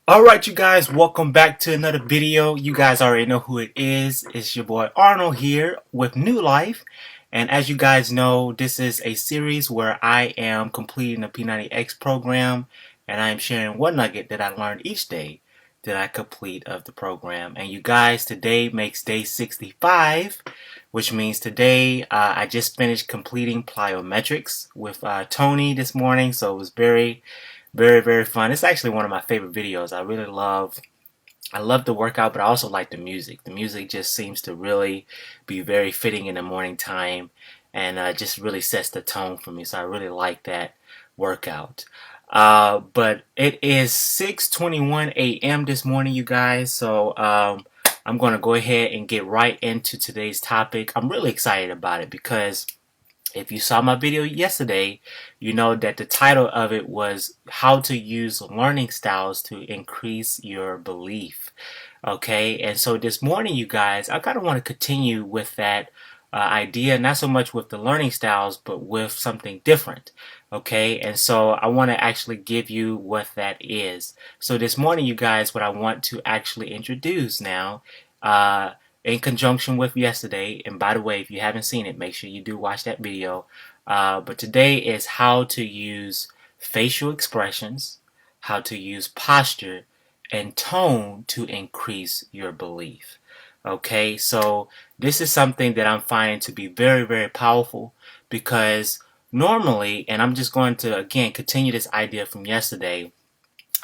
Alright, you guys, welcome back to another video. You guys already know who it is. It's your boy Arnold here with New Life. And as you guys know, this is a series where I am completing the P90X program, and I am sharing one nugget that I learned each day that I complete of the program. And you guys, today makes day 65, which means today I just finished completing plyometrics with Tony this morning, so it was very fun. It's actually one of my favorite videos. I love the workout, but I also like the music. The music just seems to really be very fitting in the morning time, and just really sets the tone for me. So I really like that workout. But it is 6:21 a.m. this morning, you guys. So I'm going to go ahead and get right into today's topic. I'm really excited about it because if you saw my video yesterday, you know that the title of it was how to use learning styles to increase your belief. Okay, and so this morning, you guys, I kind of want to continue with that idea, not so much with the learning styles, but with something different. Okay, and so I want to actually give you what that is. So this morning, you guys, what I want to actually introduce now, uh, in conjunction with yesterday, and by the way, if you haven't seen it, make sure you do watch that video. But today is how to use facial expressions, how to use posture, and tone to increase your belief. Okay, so this is something that I'm finding to be very powerful because normally, and I'm just going to again continue this idea from yesterday.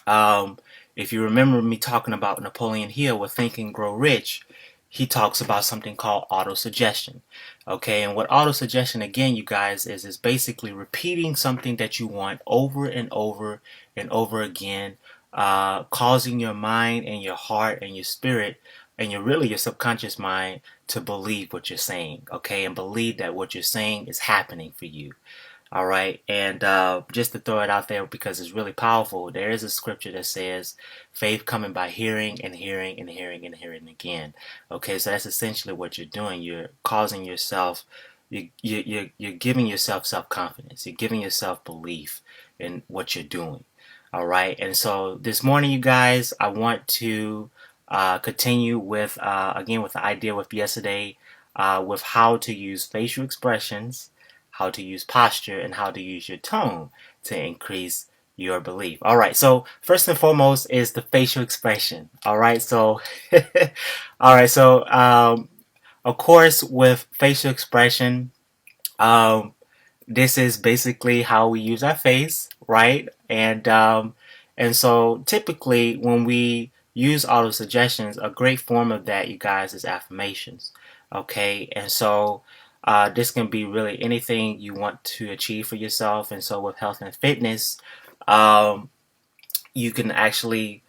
Um, if you remember me talking about Napoleon Hill with Think and Grow Rich, he talks about something called autosuggestion. Okay, and what autosuggestion again, you guys, is basically repeating something that you want over and over and over again, causing your mind and your heart and your spirit and your subconscious mind to believe what you're saying. Okay, and believe that what you're saying is happening for you. All right, and just to throw it out there because it's really powerful, there is a scripture that says, "Faith coming by hearing, and hearing, and hearing, and hearing again." Okay, so that's essentially what you're doing. You're causing yourself, you're giving yourself self confidence. You're giving yourself belief in what you're doing. All right, and so this morning, you guys, I want to continue with again with the idea with yesterday, with how to use facial expressions, how to use posture, and how to use your tone to increase your belief. All right, so first and foremost is the facial expression. All right, so all right, so of course with facial expression, um, this is basically how we use our face, right? And so typically when we use auto suggestions, a great form of that, you guys, is affirmations. Okay, and so this can be really anything you want to achieve for yourself. And so with health and fitness, um, you can actually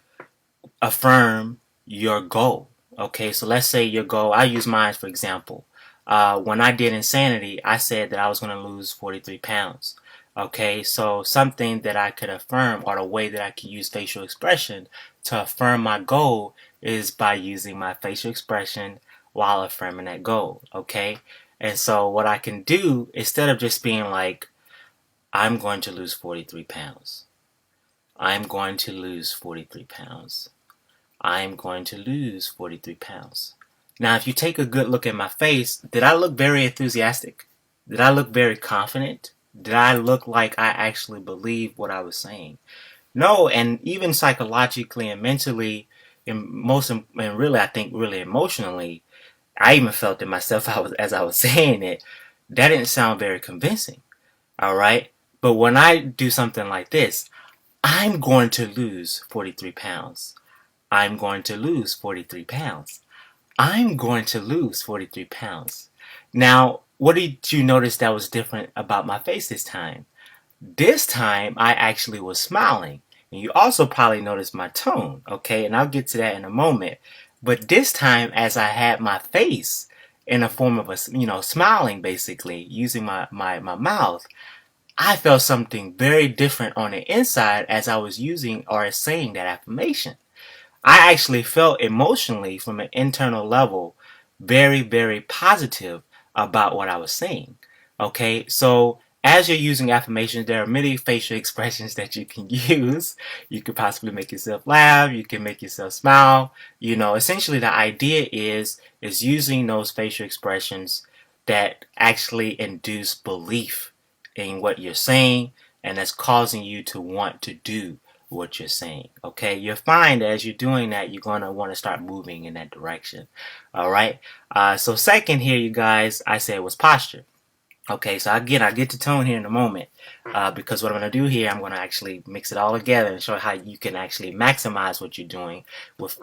affirm your goal. Okay, so let's say your goal, I use mine for example. When I did Insanity, I said that I was going to lose 43 pounds. Okay, so something that I could affirm, or the way that I can use facial expression to affirm my goal, is by using my facial expression while affirming that goal. Okay, and so what I can do, instead of just being like, I'm going to lose 43 pounds, I'm going to lose 43 pounds. I'm going to lose 43 pounds. Now, if you take a good look at my face, did I look very enthusiastic? Did I look very confident? Did I look like I actually believed what I was saying? No, and even psychologically and mentally, and really, I think really emotionally, I even felt it myself as I was saying it. That didn't sound very convincing. All right, but when I do something like this, I'm going to lose 43 pounds. I'm going to lose 43 pounds. I'm going to lose 43 pounds. Now, what did you notice that was different about my face this time? This time, I actually was smiling. And you also probably noticed my tone, okay? And I'll get to that in a moment. But this time, as I had my face in a form of smiling basically, using my mouth, I felt something very different on the inside as I was using or saying that affirmation. I actually felt emotionally from an internal level very positive about what I was saying. Okay, so as you're using affirmations, there are many facial expressions that you can use. You could possibly make yourself laugh. You can make yourself smile. You know, essentially the idea is using those facial expressions that actually induce belief in what you're saying, and that's causing you to want to do what you're saying. Okay, you'll find that as you're doing that, you're going to want to start moving in that direction. All right. So second here, you guys, I said was posture. Okay, so again, I'll get to tone here in a moment, because what I'm going to do here, I'm going to actually mix it all together and show how you can actually maximize what you're doing with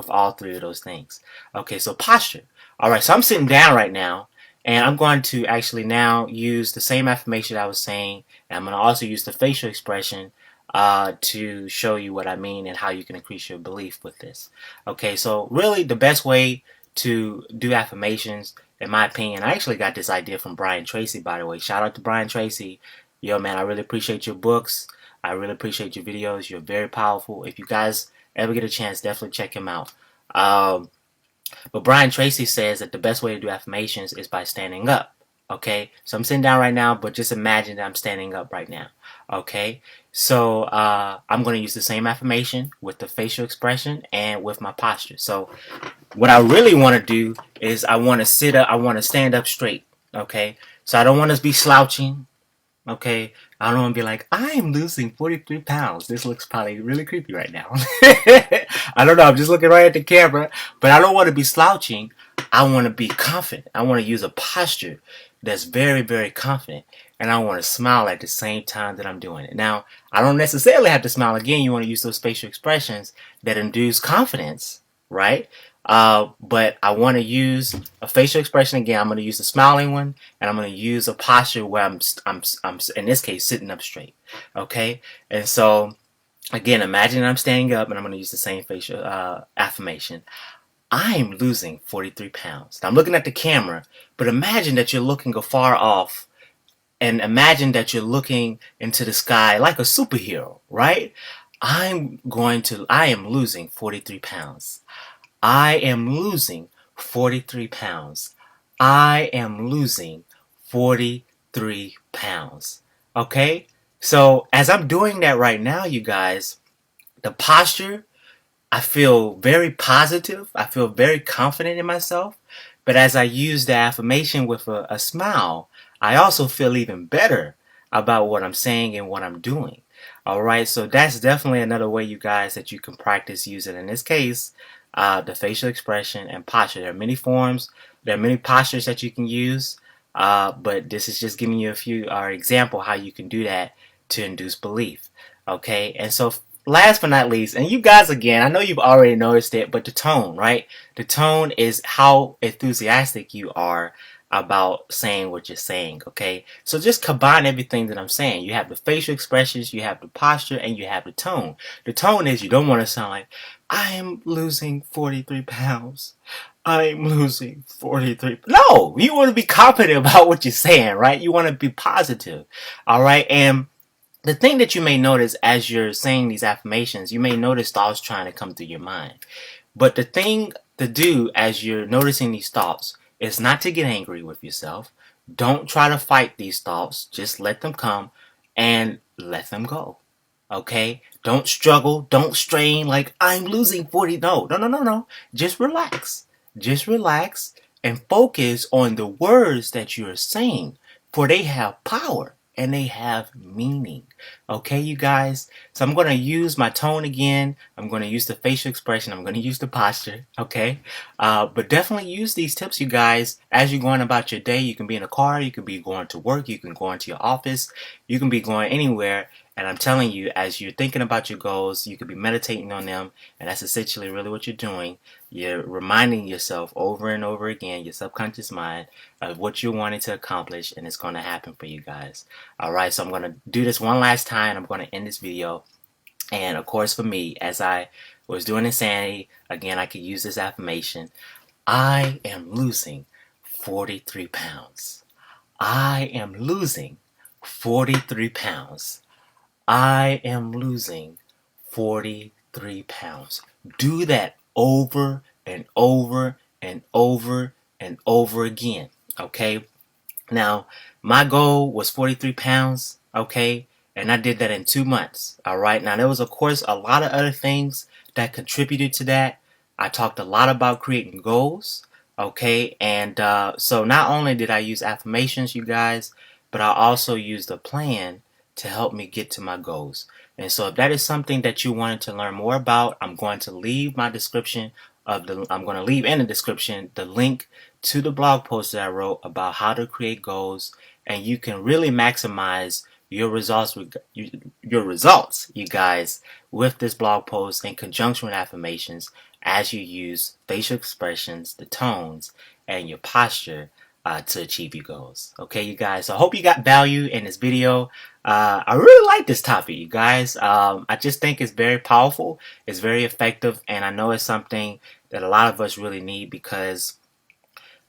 all three of those things. Okay, so posture. All right, so I'm sitting down right now, and I'm going to actually now use the same affirmation I was saying, and I'm going to also use the facial expression to show you what I mean and how you can increase your belief with this. Okay, so really the best way to do affirmations, in my opinion, I actually got this idea from Brian Tracy, by the way. Shout out to Brian Tracy. Yo, man, I really appreciate your books. I really appreciate your videos. You're very powerful. If you guys ever get a chance, definitely check him out. But Brian Tracy says that the best way to do affirmations is by standing up. Okay, so I'm sitting down right now, but just imagine that I'm standing up right now. Okay, so I'm going to use the same affirmation with the facial expression and with my posture. So what I really want to do is I want to sit up, I want to stand up straight. Okay, so I don't want to be slouching. Okay, I don't want to be like, I am losing 43 pounds. This looks probably really creepy right now. I don't know, I'm just looking right at the camera, but I don't want to be slouching. I want to be confident. I want to use a posture that's very, very confident, and I want to smile at the same time that I'm doing it. Now, I don't necessarily have to smile. Again, you want to use those facial expressions that induce confidence, right? But I want to use a facial expression again. I'm going to use the smiling one, and I'm going to use a posture where I'm in this case sitting up straight. Okay, and so again, imagine I'm standing up, and I'm going to use the same facial affirmation. I'm losing 43 pounds. Now, I'm looking at the camera, but imagine that you're looking afar off, and imagine that you're looking into the sky like a superhero, right? I am losing 43 pounds. I am losing 43 pounds. I am losing 43 pounds. Okay? So as I'm doing that right now, you guys, the posture, I feel very positive. I feel very confident in myself. But as I use the affirmation with a smile, I also feel even better about what I'm saying and what I'm doing. Alright, so that's definitely another way, you guys, that you can practice using, in this case, the facial expression and posture. There are many forms, there are many postures that you can use, but this is just giving you a few example how you can do that to induce belief. Okay, and so last but not least, and you guys, again, I know you've already noticed it, but the tone, right? The tone is how enthusiastic you are about saying what you're saying. Okay, so just combine everything that I'm saying. You have the facial expressions, you have the posture, and you have the tone. The tone is, you don't want to sound like, I am losing 43 pounds. I'm losing 43. No, you want to be confident about what you're saying, right? You want to be positive. All right, and the thing that you may notice as you're saying these affirmations, you may notice thoughts trying to come through your mind. But the thing to do as you're noticing these thoughts is not to get angry with yourself. Don't try to fight these thoughts. Just let them come and let them go. Okay? Don't struggle. Don't strain like I'm losing 40. No, no, no, no, no. Just relax. Just relax and focus on the words that you're saying, for they have power and they have meaning. Okay, you guys? So I'm going to use my tone again. I'm going to use the facial expression. I'm going to use the posture. Okay? But definitely use these tips, you guys, as you're going about your day. You can be in a car. You can be going to work. You can go into your office. You can be going anywhere. And I'm telling you, as you're thinking about your goals, you could be meditating on them. And that's essentially really what you're doing. You're reminding yourself over and over again, your subconscious mind, of what you're wanting to accomplish. And it's going to happen for you guys. Alright, so I'm going to do this one last time. I'm going to end this video. And of course, for me, as I was doing Insanity, again, I could use this affirmation. I am losing 43 pounds. I am losing 43 pounds. I am losing 43 pounds. Do that over and over and over and over again. Okay? Now, my goal was 43 pounds, okay? And I did that in 2 months, all right? Now, there was, of course, a lot of other things that contributed to that. I talked a lot about creating goals, okay? And so not only did I use affirmations, you guys, but I also used a plan to help me get to my goals. And so if that is something that you wanted to learn more about, I'm going to leave I'm going to leave in the description the link to the blog post that I wrote about how to create goals, and you can really maximize your results, you guys, with this blog post in conjunction with affirmations as you use facial expressions, the tones, and your posture to achieve your goals. Okay, you guys. So I hope you got value in this video. I really like this topic, you guys. I just think it's very powerful. It's very effective, and I know it's something that a lot of us really need because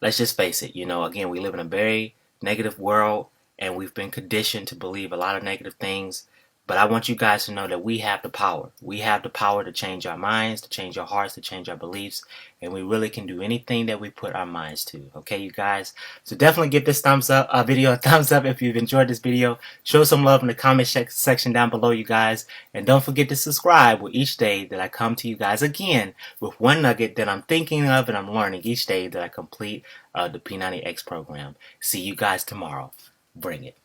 let's just face it, again, we live in a very negative world and we've been conditioned to believe a lot of negative things. But I want you guys to know that we have the power. We have the power to change our minds, to change our hearts, to change our beliefs. And we really can do anything that we put our minds to. Okay, you guys? So definitely give this video a thumbs up if you've enjoyed this video. Show some love in the comment section down below, you guys. And don't forget to subscribe with each day that I come to you guys again with one nugget that I'm thinking of and I'm learning each day that I complete the P90X program. See you guys tomorrow. Bring it.